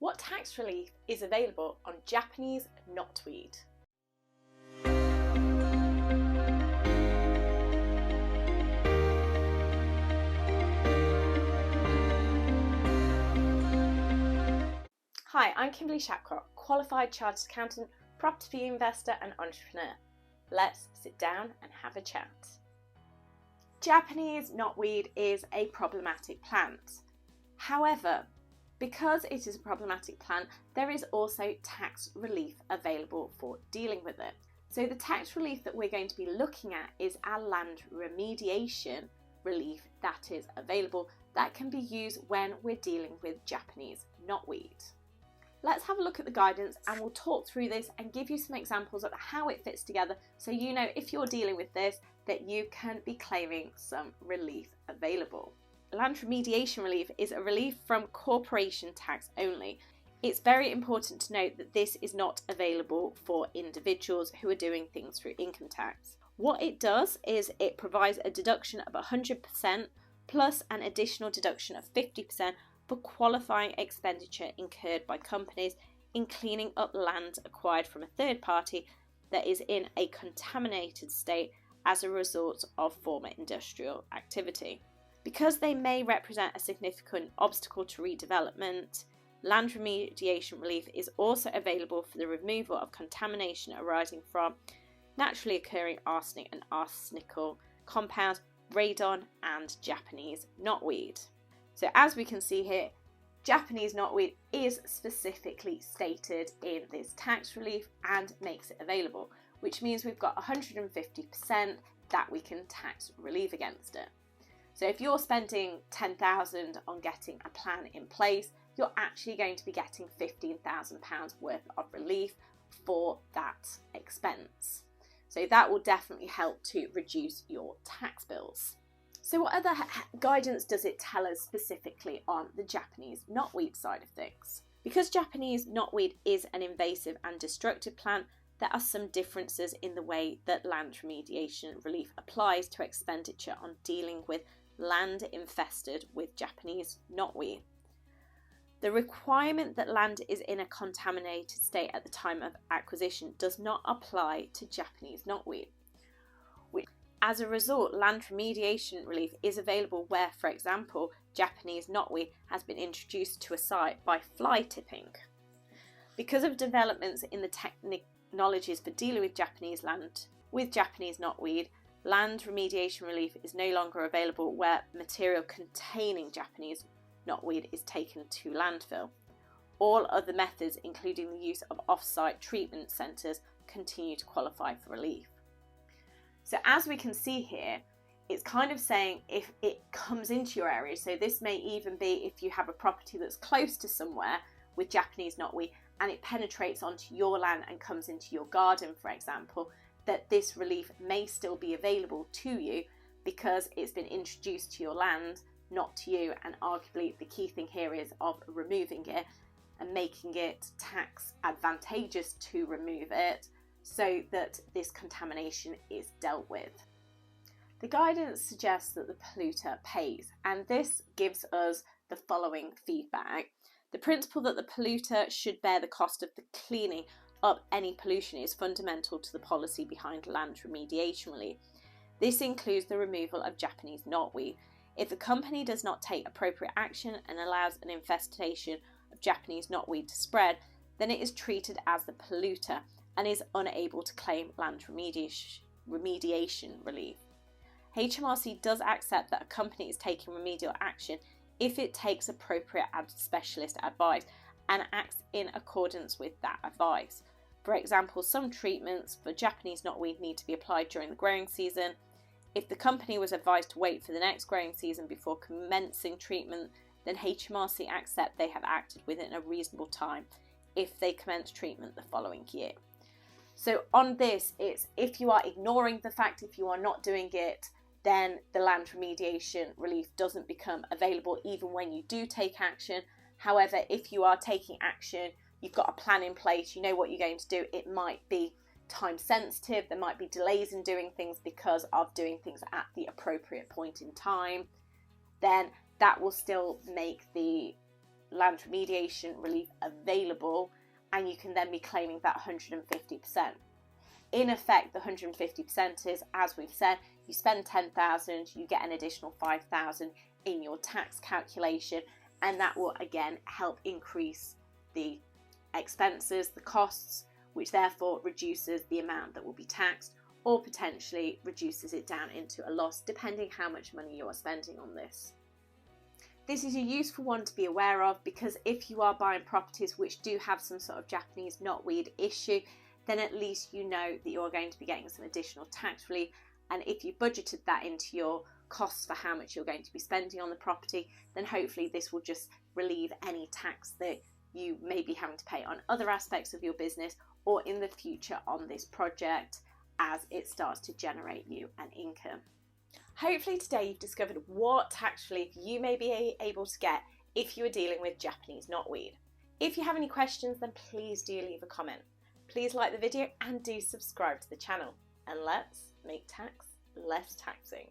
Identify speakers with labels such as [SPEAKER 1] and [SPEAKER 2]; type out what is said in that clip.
[SPEAKER 1] What tax relief is available on Japanese knotweed? Hi, I'm Kimberly Shapcotts, qualified chartered accountant, property investor and entrepreneur. Let's sit down and have a chat. Japanese knotweed is a problematic plant. However, because it is a problematic plant, there is also tax relief available for dealing with it. So the tax relief that we're going to be looking at is our land remediation relief that is available that can be used when we're dealing with Japanese knotweed. Let's have a look at the guidance and we'll talk through this and give you some examples of how it fits together so you know if you're dealing with this that you can be claiming some relief available. Land remediation relief is a relief from corporation tax only. It's very important to note that this is not available for individuals who are doing things through income tax. What it does is it provides a deduction of 100% plus an additional deduction of 50% for qualifying expenditure incurred by companies in cleaning up land acquired from a third party that is in a contaminated state as a result of former industrial activity. Because they may represent a significant obstacle to redevelopment, land remediation relief is also available for the removal of contamination arising from naturally occurring arsenic and arsenical compounds, radon and Japanese knotweed. So as we can see here, Japanese knotweed is specifically stated in this tax relief and makes it available, which means we've got 150% that we can tax relief against it. So if you're spending $10,000 on getting a plan in place, you're actually going to be getting £15,000 worth of relief for that expense. So that will definitely help to reduce your tax bills. So what other guidance does it tell us specifically on the Japanese knotweed side of things? Because Japanese knotweed is an invasive and destructive plant, there are some differences in the way that land remediation relief applies to expenditure on dealing with land infested with Japanese knotweed. The requirement that land is in a contaminated state at the time of acquisition does not apply to Japanese knotweed. As a result, land remediation relief is available where, for example, Japanese knotweed has been introduced to a site by fly tipping. Because of developments in the technologies for dealing with Japanese land with Japanese knotweed, land remediation relief is no longer available where material containing Japanese knotweed is taken to landfill. All other methods, including the use of off-site treatment centres, continue to qualify for relief. So as we can see here, it's kind of saying if it comes into your area, so this may even be if you have a property that's close to somewhere with Japanese knotweed and it penetrates onto your land and comes into your garden, for example, that this relief may still be available to you because it's been introduced to your land, not to you, and arguably the key thing here is of removing it and making it tax advantageous to remove it so that this contamination is dealt with. The guidance suggests that the polluter pays, and this gives us the following feedback. The principle that the polluter should bear the cost of the cleaning up any pollution is fundamental to the policy behind land remediation relief. This includes the removal of Japanese knotweed. If a company does not take appropriate action and allows an infestation of Japanese knotweed to spread, then it is treated as the polluter and is unable to claim land remediation relief. HMRC does accept that a company is taking remedial action if it takes appropriate specialist advice and acts in accordance with that advice. For example, some treatments for Japanese knotweed need to be applied during the growing season. If the company was advised to wait for the next growing season before commencing treatment, then HMRC accept they have acted within a reasonable time if they commence treatment the following year. So on this, it's if you are ignoring the fact, if you are not doing it, then the land remediation relief doesn't become available even when you do take action. However, if you are taking action, you've got a plan in place, you know what you're going to do, it might be time sensitive, there might be delays in doing things because of doing things at the appropriate point in time, then that will still make the land remediation relief available, and you can then be claiming that 150%. In effect, the 150% is, as we've said, you spend 10,000, you get an additional 5,000 in your tax calculation, and that will again help increase the expenses, the costs, which therefore reduces the amount that will be taxed, or potentially reduces it down into a loss, depending how much money you are spending on this. This is a useful one to be aware of, because if you are buying properties which do have some sort of Japanese knotweed issue, then at least you know that you're going to be getting some additional tax relief, and if you budgeted that into your costs for how much you're going to be spending on the property, then hopefully this will just relieve any tax that you may be having to pay on other aspects of your business or in the future on this project as it starts to generate you an income. Hopefully today you've discovered what tax relief you may be able to get if you are dealing with Japanese knotweed. If you have any questions, then please do leave a comment. Please like the video and do subscribe to the channel, and let's make tax less taxing.